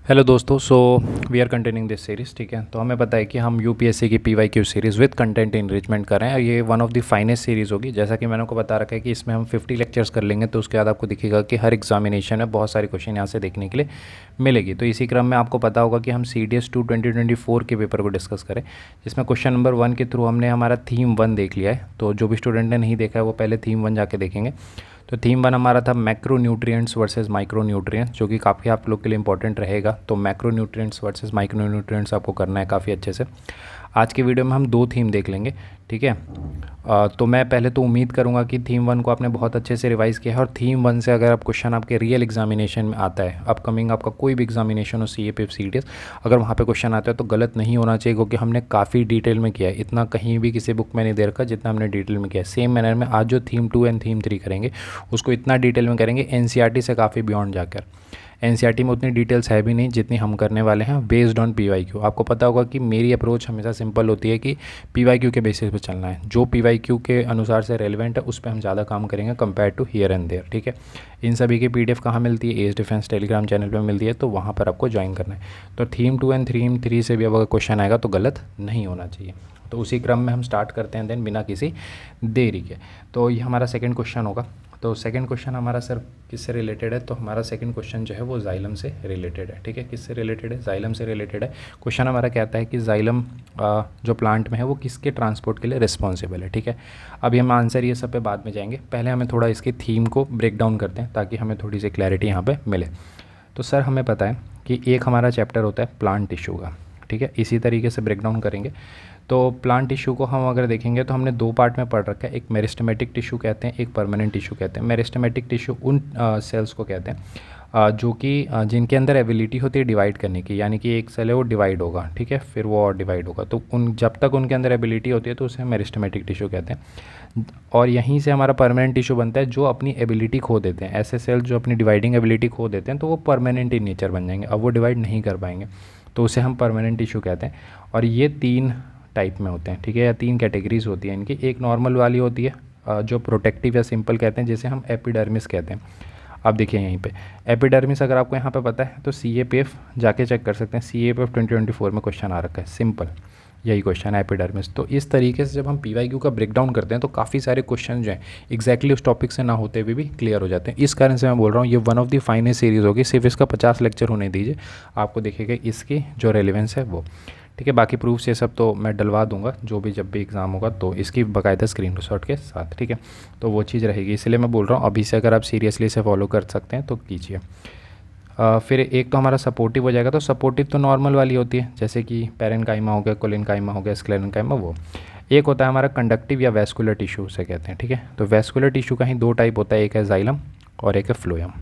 Hello दोस्तों, so we are continuing this series. ठीक है, तो हमें पता है कि हम यूपीएससी की PYQ series with content enrichment कर रहे हैं और ये one of the finest series होगी। जैसा कि मैंने आपको बता रखा है कि इसमें हम 50 लेक्चर्स कर लेंगे, तो उसके बाद आपको दिखेगा कि हर एग्जामिनेशन में बहुत सारे क्वेश्चन यहाँ से देखने के लिए मिलेगी। तो इसी क्रम में आपको पता होगा कि हम CDS 2 2024 के पेपर को डिस्कस करें, जिसमें क्वेश्चन नंबर 1 के थ्रू हमने हमारा थीम 1 देख लिया है। तो जो भी स्टूडेंट ने नहीं देखा है वो पहले थीम 1 जाके देखेंगे। तो थीम 1 हमारा था macro nutrients versus micro nutrients, जो कि काफ़ी आप लोग के लिए इंपॉर्टेंट रहेगा। तो macro nutrients versus micro nutrients आपको करना है काफ़ी अच्छे से। आज के वीडियो में हम 2 थीम देख लेंगे। ठीक है, तो मैं पहले तो उम्मीद करूंगा कि थीम 1 को आपने बहुत अच्छे से रिवाइज़ किया है और थीम 1 से अगर आप क्वेश्चन आपके रियल एग्जामिनेशन में आता है, अपकमिंग आपका कोई भी एग्जामिनेशन हो CAPF CDS, अगर वहाँ पे क्वेश्चन आता है तो गलत नहीं होना चाहिए, क्योंकि हमने काफ़ी डिटेल में किया है। इतना कहीं भी किसी बुक में नहीं दे रखा जितना हमने डिटेल में किया है। सेम मैनर में आज जो थीम 2 एंड थीम 3 करेंगे उसको इतना डिटेल में करेंगे, NCERT से काफ़ी बियॉन्ड जाकर। NCERT में उतनी डिटेल्स है भी नहीं जितनी हम करने वाले हैं, बेस्ड ऑन PYQ। आपको पता होगा कि मेरी अप्रोच हमेशा सिंपल होती है कि PYQ के बेसिस पे चलना है। जो PYQ के अनुसार से रेलिवेंट है उस पर हम ज़्यादा काम करेंगे compare to here and there. ठीक है, इन सभी की PDF कहाँ मिलती है? एज डिफेंस टेलीग्राम चैनल पर मिलती है, तो वहाँ पर आपको ज्वाइन करना है। तो थीम 2 एंड थीम 3 से भी अगर क्वेश्चन आएगा तो गलत नहीं होना चाहिए। तो उसी क्रम में हम स्टार्ट करते हैं देन, बिना किसी देरी के। तो ये हमारा सेकंड क्वेश्चन होगा। तो सेकंड क्वेश्चन हमारा सर किससे रिलेटेड है? तो हमारा सेकंड क्वेश्चन जो है वो जाइलम से रिलेटेड है। ठीक है, किससे रिलेटेड है? जाइलम से रिलेटेड है। क्वेश्चन हमारा कहता है कि जाइलम जो प्लांट में है वो किसके ट्रांसपोर्ट के लिए रिस्पॉन्सिबल है। ठीक है, अभी हम आंसर ये सब पे बाद में जाएंगे, पहले हमें थोड़ा इसकी थीम को ब्रेक डाउन करते हैं ताकि हमें थोड़ी सी क्लैरिटी यहाँ पर मिले। तो सर हमें पता है कि एक हमारा चैप्टर होता है प्लांट टिश्यू का। ठीक है, इसी तरीके से ब्रेक डाउन करेंगे। तो प्लांट टिश्यू को हम अगर देखेंगे तो हमने 2 पार्ट में पढ़ रखा है, एक मेरिस्टेमेटिक टिश्यू कहते हैं, एक परमानेंट टिश्यू कहते हैं। मेरिस्टेमेटिक टिश्यू उन सेल्स को कहते हैं जो कि जिनके अंदर एबिलिटी होती है डिवाइड करने की, यानी कि एक सेल है वो डिवाइड होगा, ठीक है, फिर वो और डिवाइड होगा। तो जब तक उनके अंदर एबिलिटी होती है तो उसे मेरिस्टेमेटिक टिश्यू कहते हैं। और यहीं से हमारा परमानेंट टिश्यू बनता है, जो अपनी एबिलिटी खो देते हैं। ऐसे सेल जो अपनी डिवाइडिंग एबिलिटी खो देते हैं तो वो परमानेंट इन नेचर बन जाएंगे, अब वो डिवाइड नहीं कर पाएंगे, तो उसे हम परमानेंट टिश्यू कहते हैं। और ये 3 टाइप में होते हैं। ठीक है, या 3 कैटेगरीज होती हैं इनकी। एक नॉर्मल वाली होती है जो प्रोटेक्टिव या सिंपल कहते हैं, जिसे हम एपिडर्मिस कहते हैं। अब देखिए यहीं पे एपिडर्मिस, अगर आपको यहाँ पे पता है तो CAPF जाके चेक कर सकते हैं। CAPF 2024 में क्वेश्चन आ रखा है, सिंपल यही क्वेश्चन है, एपिडर्मिस। तो इस तरीके से जब हम PYQ का ब्रेक डाउन करते हैं तो काफ़ी सारे क्वेश्चन जो हैं एग्जैक्टली उस टॉपिक से ना होते हुए भी क्लियर हो जाते हैं। इस कारण से मैं बोल रहा हूँ ये one of the finest series होगी। सिर्फ इसका 50 लेक्चर होने दीजिए, आपको देखेगा इसकी जो रेलिवेंस है वो। ठीक है, बाकी प्रूफ्स ये सब तो मैं डलवा दूंगा जो भी जब भी एग्ज़ाम होगा, तो इसकी बाकायदा स्क्रीनशॉट के साथ। ठीक है, तो वो चीज़ रहेगी, इसलिए मैं बोल रहा हूँ अभी से अगर आप सीरियसली इसे फॉलो कर सकते हैं तो कीजिए। फिर एक तो हमारा सपोर्टिव हो जाएगा। तो सपोर्टिव तो नॉर्मल वाली होती है, जैसे कि पेरेन्काइमा हो गया, कोलिनकाइमा हो गया, स्क्लेरेन्काइमा। वो एक होता है हमारा कंडक्टिव या वैस्कुलर टिश्यू से कहते हैं। ठीक है, तो वैस्कुलर टिश्यू का ही 2 टाइप होता है, एक है जाइलम और एक है फ्लोएम।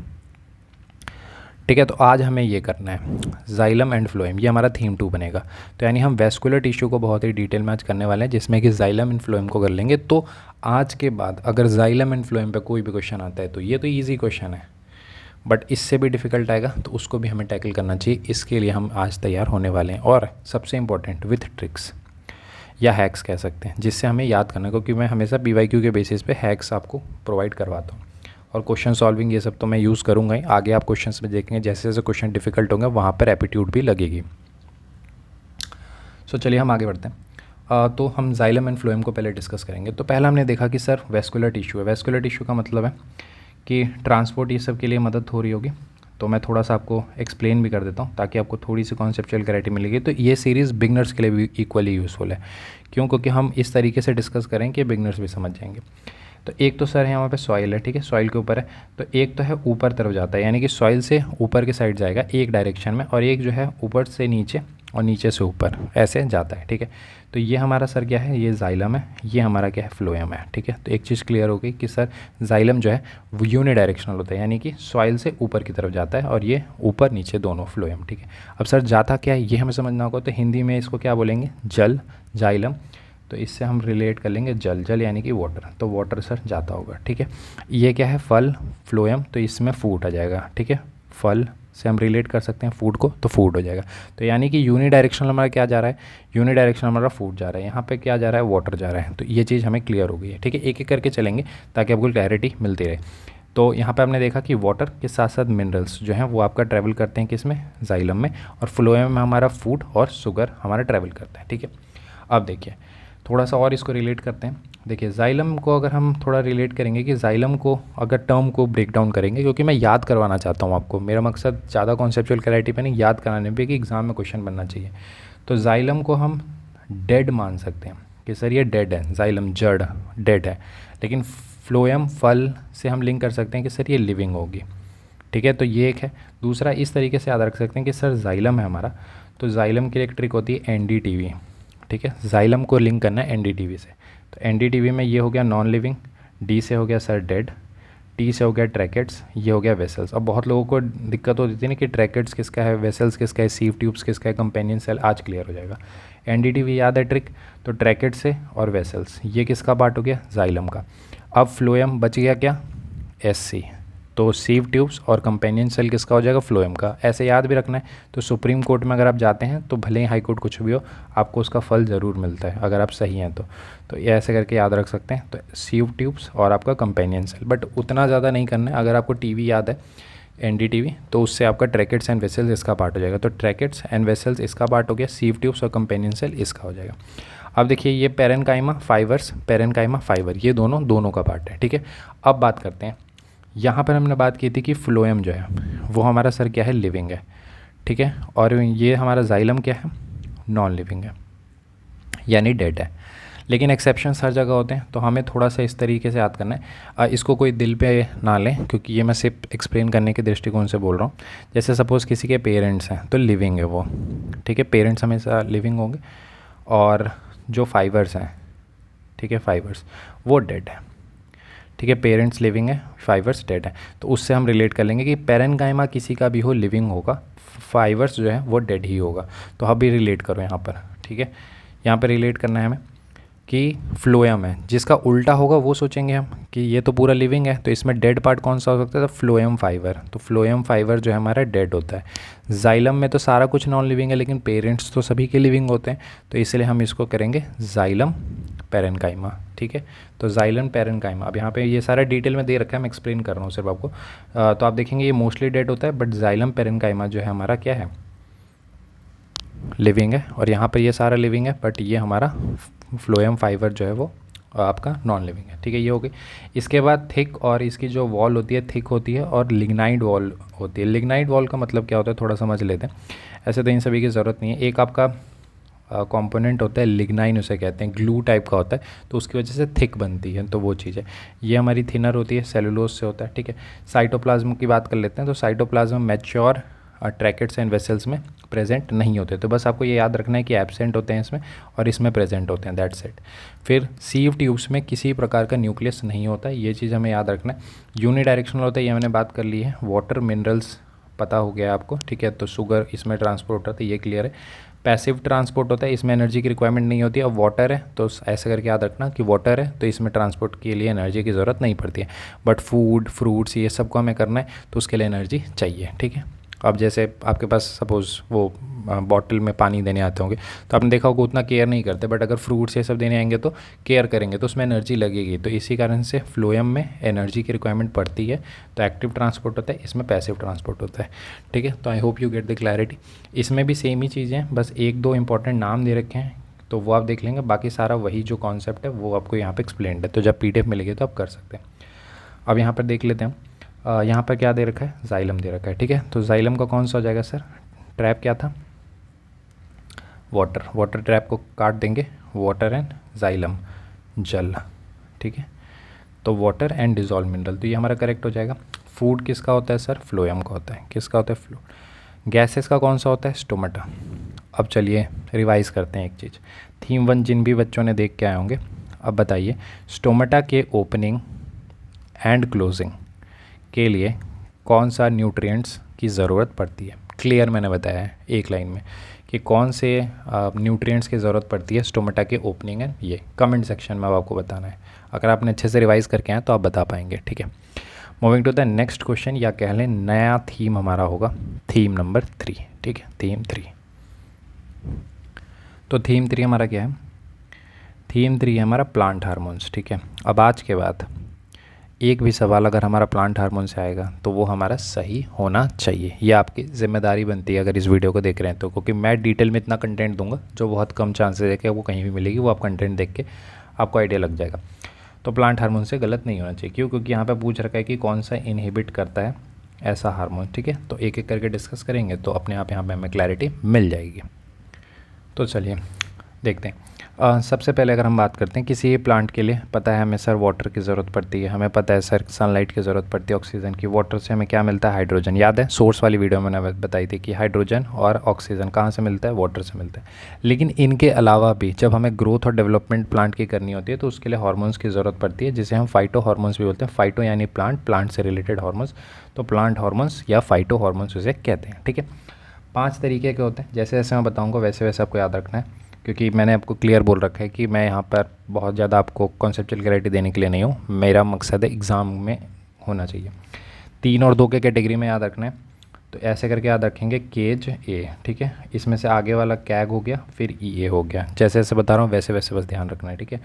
ठीक है, तो आज हमें ये करना है जाइलम एंड फ्लोएम, ये हमारा थीम 2 बनेगा। तो यानी हम वैस्कुलर टिश्यू को बहुत ही डिटेल में आज करने वाले हैं, जिसमें कि जाइलम एंड फ्लोएम को कर लेंगे। तो आज के बाद अगर जाइलम एंड फ्लोएम पे कोई भी क्वेश्चन आता है तो ये तो ईजी क्वेश्चन है, बट इससे भी डिफ़िकल्ट आएगा तो उसको भी हमें टैकल करना चाहिए। इसके लिए हम आज तैयार होने वाले हैं, और सबसे इंपॉर्टेंट विथ ट्रिक्स या हैक्स कह सकते हैं, जिससे हमें याद करना है, क्योंकि मैं हमेशा PYQ के बेसिस पे हैक्स आपको प्रोवाइड करवाता हूँ। और क्वेश्चन सॉल्विंग ये सब तो मैं यूज़ करूँगा ही। आगे आप क्वेश्चंस में देखेंगे जैसे जैसे क्वेश्चन डिफिकल्ट होंगे वहाँ पर एप्टीट्यूड भी लगेगी। सो चलिए हम आगे बढ़ते हैं। तो हम जाइलम एंड फ्लोएम को पहले डिस्कस करेंगे। तो पहला हमने देखा कि सर वैस्कुलर टिश्यू है। वैस्कुलर टिश्यू का मतलब है कि ट्रांसपोर्ट ये सब के लिए मदद हो रही होगी। तो मैं थोड़ा सा आपको एक्सप्लेन भी कर देता हूँ ताकि आपको थोड़ी सी कॉन्सेप्चुअल क्लैरिटी मिलेगी। तो ये सीरीज़ बिगनर्स के लिए भी इक्वली यूज़फुल है। क्यों? क्योंकि हम इस तरीके से डिस्कस करें कि बिगनर्स भी समझ जाएंगे। तो एक तो सर यहाँ पे सॉइल है, ठीक है, सॉइल के ऊपर है। तो एक तो है ऊपर तरफ जाता है, यानी कि सॉइल से ऊपर के साइड जाएगा एक डायरेक्शन में, और एक जो है ऊपर से नीचे और नीचे से ऊपर ऐसे जाता है। ठीक है, तो ये हमारा सर क्या है? ये जाइलम है, ये हमारा क्या है? फ्लोएम है। ठीक है, तो एक चीज़ क्लियर हो गई कि सर जाइलम जो है वो यूनि डायरेक्शनल होता है, यानी कि सॉइल से ऊपर की तरफ जाता है, और ये ऊपर नीचे दोनों फ्लोएम। ठीक है, अब सर जाता क्या है ये हमें समझना होगा। तो हिंदी में इसको क्या बोलेंगे? जल, जाइलम। तो इससे हम रिलेट कर लेंगे जल, जल यानी कि वाटर, तो वाटर सर जाता होगा। ठीक है, ये क्या है? फल, फ्लोएम, तो इसमें फूड आ जाएगा। ठीक है, फल से हम रिलेट कर सकते हैं फूड को, तो फूड हो जाएगा। तो यानी कि यूनि डायरेक्शनल हमारा क्या जा रहा है? यूनि डायरेक्शनल हमारा फूड जा रहा है, यहाँ पे क्या जा रहा है? वाटर जा रहा है। तो ये चीज़ हमें क्लियर हो गई है। ठीक है, एक एक करके चलेंगे ताकि आपको क्लैरिटी मिलती रहे। तो यहाँ पे हमने देखा कि वाटर के साथ साथ मिनरल्स जो हैं वो आपका ट्रैवल करते हैं किस में, जाइलम में, और फ्लोएम में हमारा फूड और शुगर हमारा ट्रैवल करता है। ठीक है, अब देखिए थोड़ा सा और इसको रिलेट करते हैं। देखिए जाइलम को अगर हम थोड़ा रिलेट करेंगे कि जाइलम को अगर टर्म को ब्रेक डाउन करेंगे, क्योंकि मैं याद करवाना चाहता हूँ आपको, मेरा मकसद ज़्यादा कॉन्सेप्चुअल क्लैरिटी पे नहीं, याद कराने पे कि एग्ज़ाम में क्वेश्चन बनना चाहिए। तो जाइलम को हम डेड मान सकते हैं कि सर ये डेड है, जाइलम जड़ डेड है, लेकिन फ्लोएम फल से हम लिंक कर सकते हैं कि सर ये लिविंग होगी। ठीक है, तो ये एक है। दूसरा इस तरीके से याद रख सकते हैं कि सर जाइलम है हमारा, तो जाइलम की एक ट्रिक होती है एनडीटीवी। ठीक है, जाइलम को लिंक करना है एनडीटीवी से, तो एनडीटीवी में ये हो गया नॉन लिविंग, डी से हो गया सर डेड, टी से हो गया ट्रैकेट्स, ये हो गया वेसल्स। अब बहुत लोगों को दिक्कत होती थी ना कि ट्रैकेट्स किसका है, वेसल्स किसका है, सीव ट्यूब्स किसका है, कंपेनियन सेल, आज क्लियर हो जाएगा। एनडीटीवी याद है ट्रिक, तो ट्रैकेट से और वेसल्स ये किसका पार्ट हो गया, जाइलम का। अब फ्लोएम बच गया क्या, एससी, तो सीव ट्यूब्स और कंपेनियन सेल किसका हो जाएगा, फ्लोएम का। ऐसे याद भी रखना है। तो सुप्रीम कोर्ट में अगर आप जाते हैं तो भले ही हाई कोर्ट कुछ भी हो, आपको उसका फल ज़रूर मिलता है अगर आप सही हैं तो ये ऐसे करके याद रख सकते हैं। तो सीव ट्यूब्स और आपका कंपेनियन सेल, बट उतना ज़्यादा नहीं करना है। अगर आपको टीवी याद है एनडीटीवी, तो उससे आपका ट्रैकेट्स एंड वेसल्स इसका पार्ट हो जाएगा। तो ट्रैकेट्स एंड वेसल्स इसका पार्ट हो गया, सीव ट्यूब्स और कंपेनियन सेल इसका हो जाएगा। अब देखिए ये पेरेनकाइमा फाइबर्स, पेरेनकाइमा फाइबर, ये दोनों का पार्ट है। ठीक है, अब बात करते हैं, यहाँ पर हमने बात की थी कि फ्लोएम जो है वो हमारा सर क्या है, लिविंग है। ठीक है, और ये हमारा जाइलम क्या है, नॉन लिविंग है, यानी डेड है। लेकिन एक्सेप्शंस हर जगह होते हैं, तो हमें थोड़ा सा इस तरीके से याद करना है। इसको कोई दिल पे ना लें, क्योंकि ये मैं सिर्फ एक्सप्लेन करने के दृष्टिकोण से बोल रहा हूँ। जैसे सपोज़ किसी के पेरेंट्स हैं तो लिविंग है वो, ठीक है, पेरेंट्स हमेशा लिविंग होंगे, और जो फाइबर्स हैं, ठीक है, फाइबर्स वो डेड है। ठीक है, पेरेंट्स लिविंग है, फाइबर्स डेड है, तो उससे हम रिलेट कर लेंगे कि पेरेनकाइमा किसी का भी हो लिविंग होगा, फाइबर्स जो है वो डेड ही होगा। तो हम भी रिलेट करो यहाँ पर। ठीक है, यहाँ पर रिलेट करना है हमें कि फ्लोएम है, जिसका उल्टा होगा वो सोचेंगे हम कि ये तो पूरा लिविंग है, तो इसमें डेड पार्ट कौन सा हो सकता है, तो फ्लोएम फाइबर। तो फ्लोएम फाइबर जो है हमारा डेड होता है। जाइलम में तो सारा कुछ नॉन लिविंग है, लेकिन पेरेंट्स तो सभी के लिविंग होते हैं, तो इसलिए हम इसको करेंगे जाइलम पेरेनकाइमा। ठीक है, तो जाइलम पेरेनकाइमा। अब यहाँ पे ये सारा डिटेल में दे रखा है, मैं एक्सप्लेन कर रहा हूँ सिर्फ आपको। तो आप देखेंगे ये मोस्टली डेड होता है, बट जाइलम पेरेनकाइमा जो है हमारा क्या है, लिविंग है। और यहाँ पर ये सारा लिविंग है, बट ये हमारा फ्लोएम फाइबर जो है वो आपका नॉन लिविंग है। ठीक है, ये हो गई। इसके बाद थिक, और इसकी जो वॉल होती है थिक होती है, और लिग्नाइट वॉल होती है। लिग्नाइट वॉल का मतलब क्या होता है थोड़ा समझ लेते हैं। ऐसे तो इन सभी की ज़रूरत नहीं है। एक आपका कंपोनेंट होता है लिग्नाइन, उसे कहते हैं, ग्लू टाइप का होता है, तो उसकी वजह से थिक बनती है, तो वो चीज़ है। ये हमारी थिनर होती है, सेलुलोज से होता है। ठीक है, साइटोप्लाज्म की बात कर लेते हैं। तो cytoplasm mature tracheids and vessels में प्रेजेंट नहीं होते, तो बस आपको ये याद रखना है कि एब्सेंट होते हैं इसमें और इसमें प्रेजेंट होते हैं, दैट्स इट। फिर सीव ट्यूब्स में किसी प्रकार का न्यूक्लियस नहीं होता है, ये चीज़ हमें याद रखना है। यूनिडायरेक्शनल होता है, ये मैंने बात कर ली है। वाटर मिनरल्स पता हो गया आपको, ठीक है, तो शुगर इसमें ट्रांसपोर्ट होता है, ये क्लियर है। पैसिव ट्रांसपोर्ट होता है, इसमें एनर्जी की रिक्वायरमेंट नहीं होती है। और वाटर है तो ऐसे करके याद रखना कि वाटर है तो इसमें ट्रांसपोर्ट के लिए एनर्जी की ज़रूरत नहीं पड़ती है। बट फूड, फ्रूट्स, ये सब को हमें करना है तो उसके लिए एनर्जी चाहिए। ठीक है, अब जैसे आपके पास सपोज़ वो बॉटल में पानी देने आते होंगे, तो आपने देखा होगा उतना केयर नहीं करते, बट अगर फ्रूट्स ये सब देने आएंगे तो केयर करेंगे, तो उसमें एनर्जी लगेगी। तो इसी कारण से फ्लोएम में एनर्जी की रिक्वायरमेंट पड़ती है, तो एक्टिव ट्रांसपोर्ट होता है, इसमें पैसिव ट्रांसपोर्ट होता है। ठीक है, तो I hope you get the clarity. इसमें भी सेम ही चीज़ें हैं, बस एक दो इंपॉर्टेंट नाम दे रखे हैं, तो वो आप देख लेंगे। बाकी सारा वही जो कॉन्सेप्ट है वो आपको यहाँ पर एक्सप्लेन्ड है, तो जब PDF मिलेगी तो आप कर सकते हैं। अब यहाँ पर देख लेते हैं, यहाँ पर क्या दे रखा है, जाइलम दे रखा है। ठीक है, तो जाइलम का कौन सा हो जाएगा सर, ट्रैप क्या था, वाटर। वाटर ट्रैप को काट देंगे, वाटर एंड जाइलम जल। ठीक है, तो वाटर एंड डिजॉल्व मिनरल, तो ये हमारा करेक्ट हो जाएगा। फूड किसका होता है सर, फ्लोएम का होता है। किसका होता है, फ्लो। गैसेस का कौन सा होता है, स्टोमेटा। अब चलिए रिवाइज करते हैं एक चीज़। थीम 1 जिन भी बच्चों ने देख के आए होंगे, अब बताइए स्टोमेटा के ओपनिंग एंड क्लोजिंग के लिए कौन सा न्यूट्रिएंट्स की ज़रूरत पड़ती है। क्लियर मैंने बताया है एक लाइन में कि कौन से न्यूट्रिएंट्स की ज़रूरत पड़ती है स्टोमेटा के ओपनिंग एंड, ये कमेंट सेक्शन में अब आपको बताना है। अगर आपने अच्छे से रिवाइज करके आए तो आप बता पाएंगे। ठीक है, moving to the next question, या कह लें नया थीम हमारा होगा, थीम नंबर 3। ठीक है, थीम 3। तो थीम 3 हमारा क्या है, थीम 3 है हमारा प्लांट हार्मोन्स। ठीक है, अब आज के बाद एक भी सवाल अगर हमारा प्लांट हार्मोन से आएगा तो वो हमारा सही होना चाहिए। ये आपकी जिम्मेदारी बनती है अगर इस वीडियो को देख रहे हैं तो, क्योंकि मैं डिटेल में इतना कंटेंट दूंगा जो बहुत कम चांसेस है कि वो कहीं भी मिलेगी। वो आप कंटेंट देख के आपको आइडिया लग जाएगा। तो प्लांट हार्मोन से गलत नहीं होना चाहिए। क्यों? क्योंकि यहाँ पर पूछ रखा है कि कौन सा इनहिबिट करता है ऐसा हार्मोन। ठीक है, तो एक एक करके डिस्कस करेंगे तो अपने आप यहाँ पर हमें क्लैरिटी मिल जाएगी। तो चलिए देखते हैं। सबसे पहले अगर हम बात करते हैं किसी प्लांट के लिए, पता है हमें सर वाटर की ज़रूरत पड़ती है, हमें पता है सर सनलाइट की ज़रूरत पड़ती है, ऑक्सीजन की। वाटर से हमें क्या मिलता है? हाइड्रोजन। याद है सोर्स वाली वीडियो में मैंने बताई थी कि हाइड्रोजन और ऑक्सीजन कहाँ से मिलता है? वाटर से मिलता है। लेकिन इनके अलावा भी जब हमें ग्रोथ और डेवलपमेंट प्लांट की करनी होती है तो उसके लिए हार्मोन्स की ज़रूरत पड़ती है, जिसे हम फाइटो हार्मोन्स भी बोलते हैं। फाइटो यानी प्लांट, प्लांट से रिलेटेड हार्मोन्स, तो प्लांट हार्मोन्स या फाइटो हार्मोन्स उसे कहते हैं। ठीक है, 5 तरीके के होते हैं। जैसे जैसे मैं बताऊँगा वैसे वैसे आपको याद रखना है, क्योंकि मैंने आपको क्लियर बोल रखा है कि मैं यहाँ पर बहुत ज़्यादा आपको कॉन्सेप्चुअल क्लैरिटी देने के लिए नहीं हूँ। मेरा मकसद है एग्ज़ाम में होना चाहिए। 3 और 2 के कैटेगरी में याद रखना है। तो ऐसे करके याद रखेंगे, केज ए। ठीक है, इसमें से आगे वाला कैग हो गया, फिर ई ए हो गया। जैसे जैसे बता रहा हूँ वैसे वैसे बस ध्यान रखना है। ठीक है,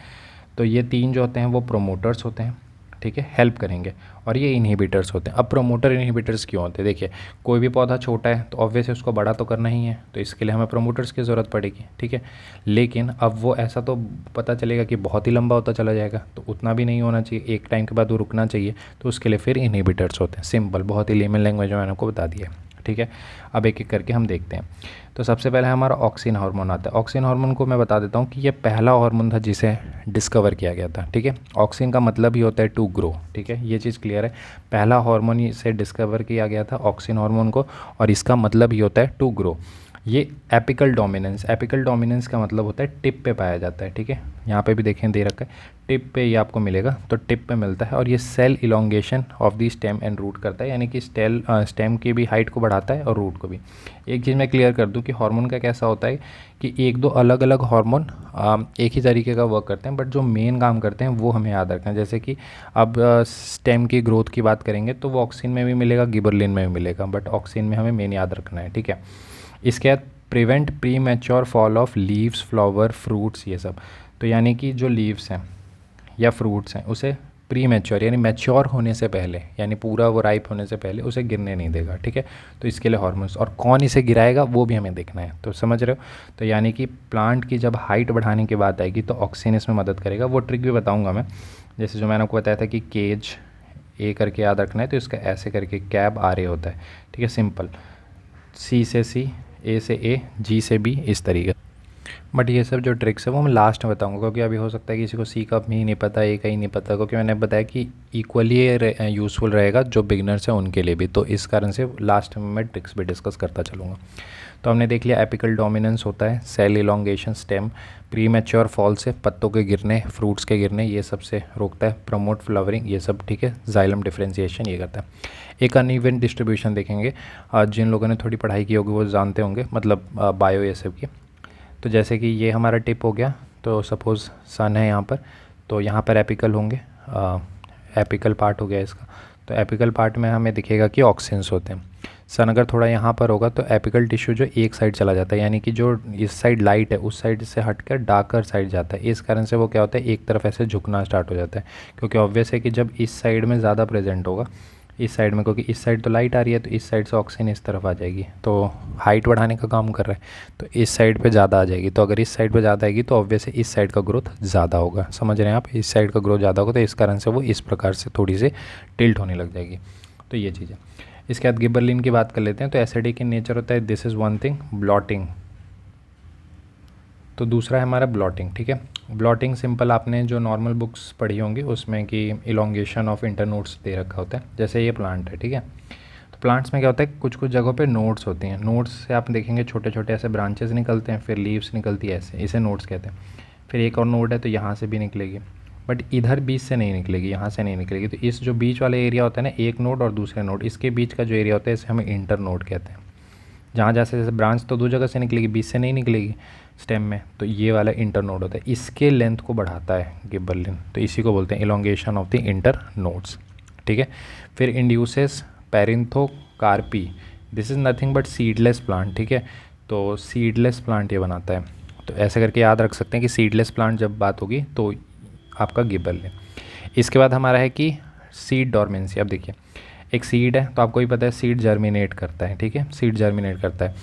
तो ये 3 जो होते हैं वो प्रोमोटर्स होते हैं। ठीक है, हेल्प करेंगे, और ये इनहिबिटर्स होते हैं। अब प्रोमोटर इनहिबिटर्स क्यों होते हैं? देखिए, कोई भी पौधा छोटा है तो ऑब्वियसली उसको बड़ा तो करना ही है, तो इसके लिए हमें प्रोमोटर्स की ज़रूरत पड़ेगी। ठीक है, लेकिन अब वो ऐसा तो पता चलेगा कि बहुत ही लंबा होता चला जाएगा, तो उतना भी नहीं होना चाहिए, एक टाइम के बाद वो रुकना चाहिए। तो उसके लिए फिर इनहिबिटर्स होते हैं। सिंपल, बहुत ही लेमन लैंग्वेज में मैंने आपको बता दिया है। ठीक है, अब एक एक करके हम देखते हैं। तो सबसे पहले हमारा ऑक्सिन हार्मोन आता है। ऑक्सिन हार्मोन को मैं बता देता हूँ कि ये पहला हार्मोन था जिसे डिस्कवर किया गया था। ठीक है, ऑक्सिन का मतलब ही होता है टू ग्रो। ठीक है, ये चीज़ क्लियर है। पहला हार्मोन इसे डिस्कवर किया गया था ऑक्सिन हार्मोन को, और इसका मतलब ही होता है टू ग्रो। ये एपिकल डोमिनेंस, एपिकल डोमिनेंस का मतलब होता है टिप पे पाया जाता है। ठीक है, यहाँ पे भी देखें दे रखा है, टिप पे ये आपको मिलेगा, तो टिप पे मिलता है। और ये cell elongation of the stem and root करता है, यानी कि स्टेम की भी हाइट को बढ़ाता है और रूट को भी। एक चीज़ मैं क्लियर कर दूं कि हार्मोन का कैसा होता है कि एक दो अलग अलग हार्मोन एक ही तरीके का वर्क करते हैं, बट जो मेन काम करते हैं वो हमें याद रखना है। जैसे कि अब स्टेम की ग्रोथ की बात करेंगे तो वो ऑक्सिन में भी मिलेगा, गिबरलिन में भी मिलेगा, बट ऑक्सिन में हमें मेन याद रखना है। ठीक है, इसके बाद prevent pre mature fall of leaves, flower, fruits, ये सब। तो यानी कि जो लीव्स हैं या फ्रूट्स हैं उसे प्री मैच्योर यानी मैच्योर होने से पहले, यानी पूरा वो राइप होने से पहले उसे गिरने नहीं देगा। ठीक है, तो इसके लिए हार्मोन्स, और कौन इसे गिराएगा वो भी हमें देखना है। तो समझ रहे हो? तो यानी कि प्लांट की जब हाइट बढ़ाने की बात आएगी तो ऑक्सीजन इसमें मदद करेगा। वो ट्रिक भी बताऊँगा मैं, जैसे जो मैंने आपको बताया था कि केज ए करके याद रखना है, तो इसका ऐसे करके कैब आर ए होता है। ठीक है, सिंपल, सी से सी, ए से ए, जी से बी, इस तरीके। बट ये सब जो ट्रिक्स है वो मैं लास्ट में बताऊंगा, क्योंकि अभी हो सकता है किसी को सी का भी नहीं पता, ए का ही नहीं पता, क्योंकि मैंने बताया कि इक्वली यूज़फुल रहेगा जो बिगनर्स हैं उनके लिए भी। तो इस कारण से लास्ट में मैं ट्रिक्स भी डिस्कस करता चलूँगा। तो हमने देख लिया एपिकल डोमिनेंस होता है, cell elongation, stem, premature fall से पत्तों के गिरने, फ्रूट्स के गिरने, ये सब से रोकता है, प्रमोट फ्लावरिंग, ये सब। ठीक है, जाइलम डिफरेंशिएशन ये करता है। एक अनइवन डिस्ट्रीब्यूशन देखेंगे, जिन लोगों ने थोड़ी पढ़ाई की होगी वो जानते होंगे, मतलब बायो ये सब की। तो जैसे कि ये हमारा टिप हो गया, तो सपोज़ सन है यहाँ पर, तो यहाँ पर एपिकल होंगे, एपिकल पार्ट हो गया इसका। तो एपिकल पार्ट में हमें दिखेगा कि ऑक्सिन्स होते हैं। सन अगर थोड़ा यहाँ पर होगा तो एपिकल टिश्यू जो एक साइड चला जाता है, यानी कि जो इस साइड लाइट है उस साइड से हटकर डार्कर साइड जाता है। इस कारण से वो क्या होता है, एक तरफ ऐसे झुकना स्टार्ट हो जाता है, क्योंकि ऑब्वियस है कि जब इस साइड में ज़्यादा प्रेजेंट होगा, इस साइड में, क्योंकि इस साइड तो लाइट आ रही है तो इस साइड से ऑक्सीजन इस तरफ आ जाएगी, तो हाइट बढ़ाने का काम कर रहा है, तो इस साइड पे ज़्यादा आ जाएगी। तो अगर इस साइड पे ज़्यादा आएगी तो ऑब्वियसली इस साइड का ग्रोथ ज़्यादा होगा। समझ रहे हैं आप? इस साइड का ग्रोथ ज़्यादा होगा, तो इस कारण से वो इस प्रकार से थोड़ी सी टिल्ट होने लग जाएगी। तो ये चीज़ है। इसके बाद गिबरलिन की बात कर लेते हैं। तो एसिडिक इन नेचर होता है, this is one thing. Blotting, तो दूसरा है हमारा ब्लॉटिंग। ठीक है, ब्लॉटिंग सिंपल, आपने जो नॉर्मल बुक्स पढ़ी होंगी उसमें कि इलोंगेशन ऑफ इंटरनोड्स दे रखा होता है। जैसे ये प्लांट है, ठीक है, तो प्लांट्स में क्या होता है, कुछ कुछ जगहों पे नोड्स होती हैं। नोड्स से आप देखेंगे छोटे छोटे ऐसे ब्रांचेस निकलते हैं, फिर लीव्स निकलती है ऐसे, इसे नोड्स कहते हैं। फिर एक और नोड है तो यहाँ से भी निकलेगी, बट इधर बीच से नहीं निकलेगी, यहाँ से नहीं निकलेगी। तो इस जो बीच वाला एरिया होता है ना, एक नोड और दूसरे नोड, इसके बीच का जो एरिया होता है इसे हमें इंटर नोड कहते हैं। जहाँ जैसे जैसे ब्रांच तो दो जगह से निकलेगी, बीच से नहीं निकलेगी स्टेम में, तो ये वाला इंटर नोड होता है, इसके लेंथ को बढ़ाता है गिबरलिन, तो इसी को बोलते हैं elongation of the internodes. ठीक है, फिर induces parthenocarpy, this is nothing but seedless plant. ठीक है, तो सीडलेस प्लांट ये बनाता है। तो ऐसे करके याद रख सकते हैं कि सीडलेस प्लांट जब बात होगी तो आपका गिबरलिन। इसके बाद हमारा है कि सीड डॉर्मेंसी, अब देखिए एक सीड है तो आपको ही पता है सीड जर्मिनेट करता है, ठीक है, सीड जर्मिनेट करता है,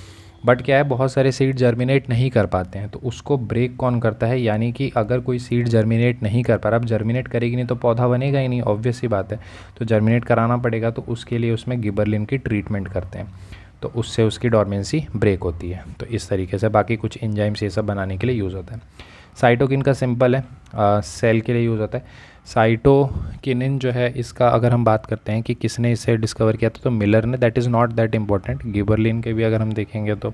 बट क्या है बहुत सारे सीड जर्मिनेट नहीं कर पाते हैं, तो उसको ब्रेक कौन करता है, यानी कि अगर कोई सीड जर्मिनेट नहीं कर पा रहा, अब जर्मिनेट करेगी नहीं तो पौधा बनेगा ही नहीं, ऑब्वियस सी बात है, तो जर्मिनेट कराना पड़ेगा, तो उसके लिए उसमें गिबरलिन की ट्रीटमेंट करते हैं, तो उससे उसकी डॉर्मेंसी ब्रेक होती है। तो इस तरीके से बाकी कुछ एंजाइम्स ये सब बनाने के लिए यूज़ होता है। साइटोकिन का सिंपल है, सेल के लिए यूज़ होता है। साइटोकिनिन जो है इसका अगर हम बात करते हैं कि किसने इसे डिस्कवर किया था, तो मिलर ने, that is not that important. Gibberellin के भी अगर हम देखेंगे तो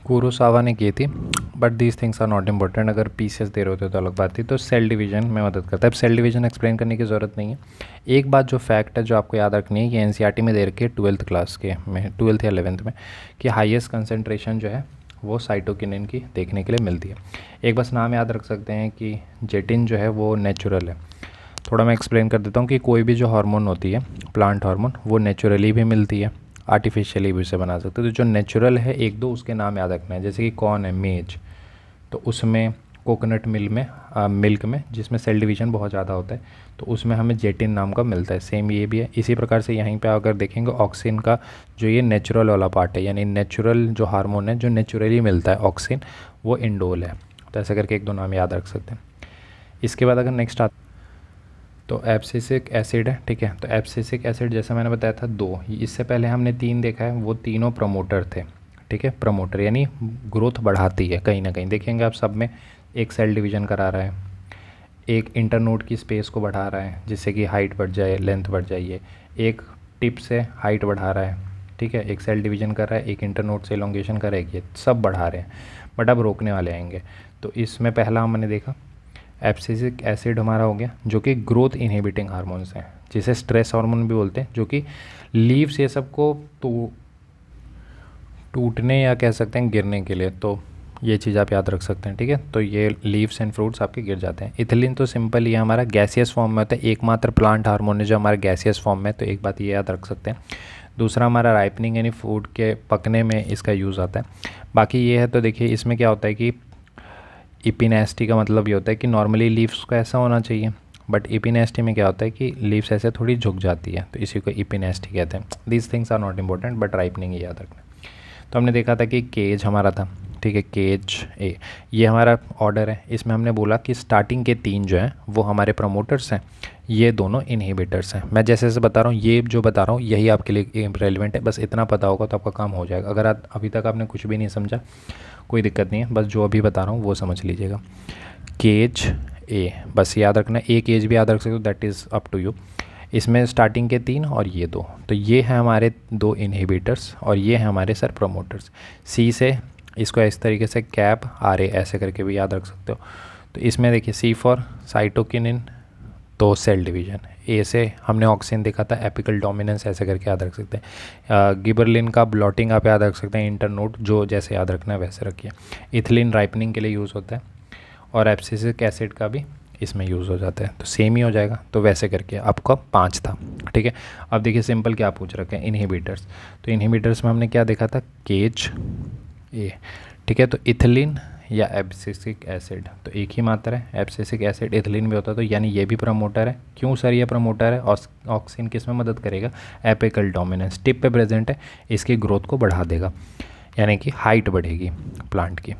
कुरोसावा ने की थी, but these things are not important, अगर पीसेस दे रहे होते तो अलग बात थी। तो सेल डिवीजन में मदद करता है। अब सेल डिवीजन एक्सप्लेन करने की ज़रूरत नहीं है। एक बात जो फैक्ट है जो आपको याद रखनी है कि एनसीईआरटी में दे रखी है 12th क्लास के में, 12th या 11th में, कि हाईएस्ट कंसनट्रेशन जो है वो साइटोकिनिन की देखने के लिए मिलती है। एक बस नाम याद रख सकते हैं कि जेटिन जो है वो नेचुरल है। थोड़ा मैं एक्सप्लेन कर देता हूँ कि कोई भी जो हार्मोन होती है, प्लांट हार्मोन, वो नेचुरली भी मिलती है, आर्टिफिशियली भी उसे बना सकते हैं। तो जो नेचुरल है एक दो उसके नाम याद रखना है, जैसे कि कौन है, मेज, तो उसमें कोकोनट मिल्क में जिसमें सेल डिवीज़न बहुत ज़्यादा होता है, तो उसमें हमें जेटिन नाम का मिलता है। सेम ये भी है। इसी प्रकार से यहीं पे अगर देखेंगे ऑक्सिन का जो ये नेचुरल वाला पार्ट है, यानी नेचुरल जो हार्मोन है जो नेचुरली मिलता है ऑक्सिन, वो इंडोल है। तो ऐसा करके एक दो नाम याद रख सकते हैं। इसके बाद अगर नेक्स्ट आता तो एब्सिसिक एसिड है, ठीक है। तो एब्सिसिक एसिड जैसा मैंने बताया था दो, इससे पहले हमने तीन देखा है, वो तीनों प्रमोटर थे, ठीक है। प्रमोटर यानी ग्रोथ बढ़ाती है कहीं ना कहीं, देखेंगे आप सब में एक सेल डिवीज़न करा रहा है, एक इंटरनोड की स्पेस को बढ़ा रहा है जिससे कि हाइट बढ़ जाए, लेंथ बढ़ जाइए, एक टिप से हाइट बढ़ा रहा है, ठीक है, एक सेल डिवीज़न कर रहा है, एक इंटरनोड से एलोंगेशन कर रहा है, ये सब बढ़ा रहे हैं, बट अब रोकने वाले आएंगे। तो इसमें पहला हमने देखा एब्सिसिक एसिड हमारा हो गया, जो कि ग्रोथ इनहिबिटिंग हार्मोन्स हैं, जिसे स्ट्रेस हार्मोन भी बोलते हैं, जो कि लीव्स ये सब को तो टूटने या कह सकते हैं गिरने के लिए, तो ये चीज़ आप याद रख सकते हैं, ठीक है। तो ये लीव्स एंड फ्रूट्स आपके गिर जाते हैं। इथिलीन तो सिंपल ये हमारा गैसियस फॉर्म में होता है, एकमात्र प्लांट हार्मोन है जो हमारा गैसियस फॉर्म में, तो एक बात ये याद रख सकते हैं। दूसरा हमारा राइपनिंग यानी फूड के पकने में इसका यूज़ आता है। बाकी ये है, तो देखिए इसमें क्या होता है कि इपिनेस्टी का मतलब ये होता है कि नॉर्मली लीव्स का ऐसा होना चाहिए, बट इपिनेस्टी में क्या होता है कि लीव्स ऐसे थोड़ी झुक जाती है, तो इसी को इपिनेस्टी कहते हैं। These things are not important, but ripening ही याद रखना। तो हमने देखा था कि केज हमारा था, ठीक है, केज ए, ये हमारा ऑर्डर है। इसमें हमने बोला कि स्टार्टिंग के तीन जो हैं वो हमारे प्रमोटर्स हैं, ये दोनों इनहिबिटर्स हैं। मैं जैसे जैसे बता रहा हूँ, ये जो बता रहा हूँ यही आपके लिए रेलिवेंट है, बस इतना पता होगा तो आपका काम हो जाएगा। अगर अभी तक आपने कुछ भी नहीं समझा कोई दिक्कत नहीं है, बस जो अभी बता रहा हूँ वो समझ लीजिएगा। केज ए बस याद रखना, एक केज भी याद रख सकते हो, that is up to you. इसमें स्टार्टिंग के तीन और ये दो, तो ये हैं हमारे दो इनहिबिटर्स और ये हैं हमारे सर प्रमोटर्स। सी से इसको इस तरीके से कैप आर ए ऐसे करके भी याद रख सकते हो। तो इसमें देखिए सी फॉर साइटोकिनिन, तो सेल डिवीज़न। ए से हमने ऑक्सिन देखा था, एपिकल डोमिनेंस ऐसे करके याद रख सकते हैं। गिबरलिन का ब्लॉटिंग आप याद रख सकते हैं, इंटरनोड जो जैसे याद रखना है वैसे रखिए। इथिलीन राइपनिंग के लिए यूज़ होता है, और एब्सिसिक एसिड का भी इसमें यूज़ हो जाता है, तो सेम ही हो जाएगा। तो वैसे करके आपका 5 था, ठीक है। अब देखिए सिंपल क्या पूछ रखे हैं, इनहिबिटर्स। तो इनहिबिटर्स में हमने क्या देखा था, केज ए, ठीक है। तो इथिलीन या एब्सिसिक एसिड, तो एक ही मात्रा है, एब्सिसिक एसिड इथिलीन भी होता है, तो यानी ये भी प्रमोटर है। क्यों सर ये प्रमोटर है? ऑक्सिन किस में मदद करेगा? एपिकल डोमिनेंस टिप पे प्रेजेंट है, इसकी ग्रोथ को बढ़ा देगा, यानी कि हाइट बढ़ेगी प्लांट की।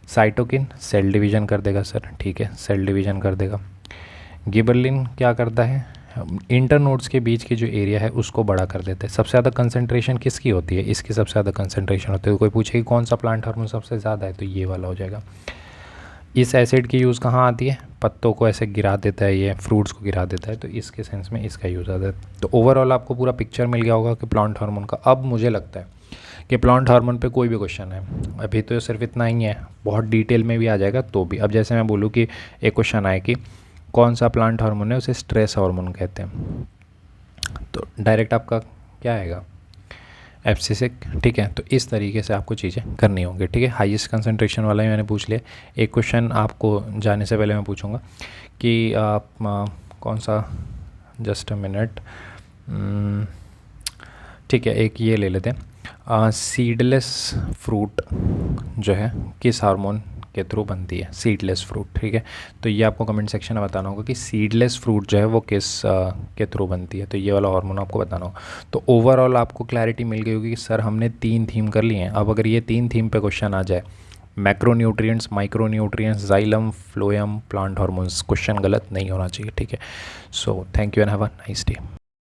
साइटोकिन सेल डिवीज़न कर देगा सर, ठीक है, सेल डिवीज़न कर देगा। गिबरलिन क्या करता है, इंटरनोड्स के बीच की जो एरिया है उसको बड़ा कर देते हैं। सबसे ज़्यादा कंसंट्रेशन किसकी होती है? इसकी सबसे ज़्यादा कंसंट्रेशन होती है। तो कोई पूछे कि कौन सा प्लांट हार्मोन सबसे ज़्यादा है, तो ये वाला हो जाएगा। इस एसिड की यूज़ कहाँ आती है? पत्तों को ऐसे गिरा देता है, ये फ्रूट्स को गिरा देता है, तो इसके सेंस में इसका यूज़ आता है। तो ओवरऑल आपको पूरा पिक्चर मिल गया होगा कि प्लांट हार्मोन का। अब मुझे लगता है कि प्लांट हार्मोन पे कोई भी क्वेश्चन है, अभी तो सिर्फ इतना ही है, बहुत डिटेल में भी आ जाएगा तो भी। अब जैसे मैं बोलूँ कि एक क्वेश्चन आए कि कौन सा प्लांट हार्मोन है, उसे स्ट्रेस हार्मोन कहते हैं, तो डायरेक्ट आपका क्या आएगा? एब्सिसिक, ठीक है। तो इस तरीके से आपको चीज़ें करनी होंगी, ठीक है। हाईएस्ट कंसंट्रेशन वाला ही मैंने पूछ लिया। एक क्वेश्चन आपको जाने से पहले मैं पूछूंगा कि आप कौन सा, जस्ट अ मिनट, ठीक है, एक ये ले लेते हैं, सीडलेस फ्रूट जो है किस हार्मोन के थ्रू बनती है, सीडलेस फ्रूट, ठीक है। तो ये आपको कमेंट सेक्शन में बताना होगा कि सीडलेस फ्रूट जो है वो किस के थ्रू बनती है, तो ये वाला हार्मोन आपको बताना होगा। तो ओवरऑल आपको क्लैरिटी मिल गई होगी कि सर हमने 3 थीम कर लिए हैं। अब अगर ये 3 थीम पे क्वेश्चन आ जाए, macronutrients, micronutrients, xylem, phloem, plant hormones, question गलत नहीं होना चाहिए, ठीक है। So thank you and have a nice day.